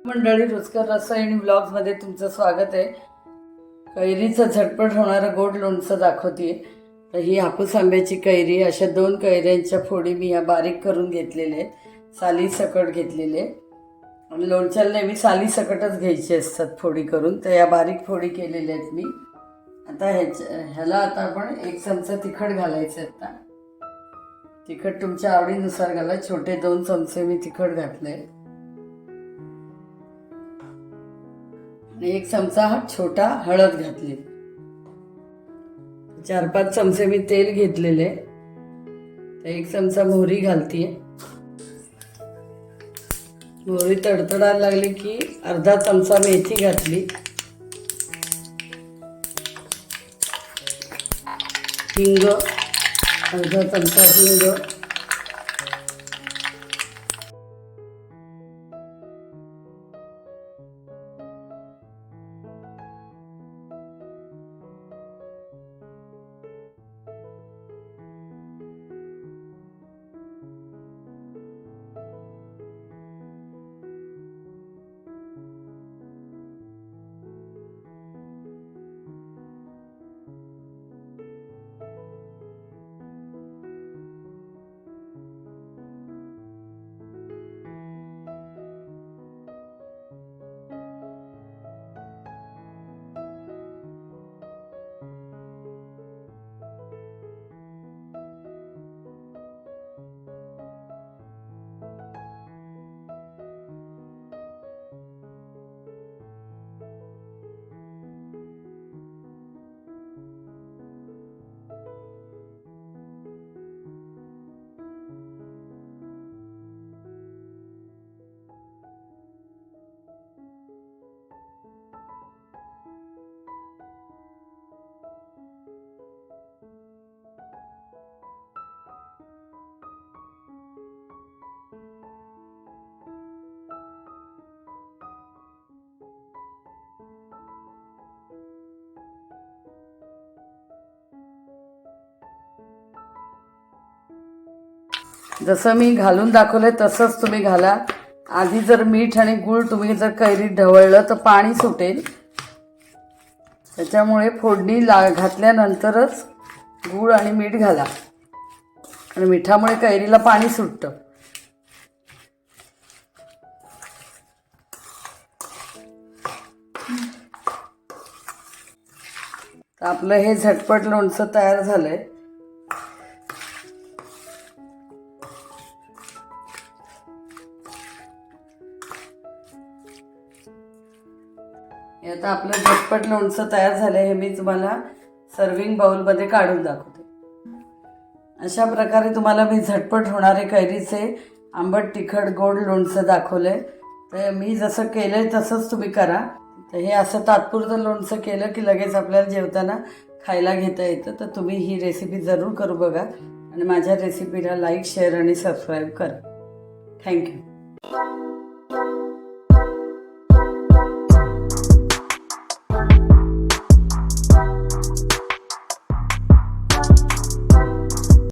मंडळी, रुचकर रसायनी ब्लॉग्समध्ये तुमचं स्वागत आहे। कैरीचं झटपट होणारं गोड लोणचं दाखवते। तर ही हापूस आंब्याची कैरी, अशा 2 कैऱ्यांच्या फोडी मी या बारीक करून घेतलेल्या आहेत, साली सकट घेतलेले। आणि लोणच्याला नेहमी साली सकटच घ्यायची असतात फोडी करून, तर या बारीक फोडी केलेल्या आहेत मी। आता ह्याला आता आपण 1 चमचा तिखट घालायचं। आता तिखट तुमच्या आवडीनुसार घाला, छोटे 2 चमचे मी तिखट घातले आणि 1 चमचा हा छोटा हळद घातली। 4-5 चमचे मी तेल घेतलेले, तर 1 चमचा मोहरी घालतीये। मोहरी तडतडायला लागली की अर्धा चमचा मेथी घातली, हिंग अर्धा चमचा हिंग, जसं मी घालून दाखवलंय तसंच तुम्ही घाला। आधी जर मीठ आणि गूळ तुम्ही जर कैरीत ढवळलं तर पाणी सुटेल, त्याच्यामुळे फोडणी घातल्यानंतरच गूळ आणि मीठ घाला, आणि मिठामुळे कैरीला पाणी सुटतं। तर आपलं हे झटपट लोणचं तयार झालंय। आता आपलं झटपट लोणचं तयार झालंय, हे मी तुम्हाला सर्विंग बाउलमध्ये काढून दाखवते। अशा प्रकारे तुम्हाला मी झटपट होणारे कैरीचे आंबट तिखट गोड लोणचं दाखवलंय। तर मी जसं केलंय तसंच तुम्ही करा। तर हे असं तात्पुरतं लोणचं केलं की लगेच आपल्याला जेवताना खायला घेता येतं। तर तुम्ही ही रेसिपी जरूर करू बघा, आणि माझ्या रेसिपीला लाईक, शेअर आणि सबस्क्राईब करा। थँक्यू।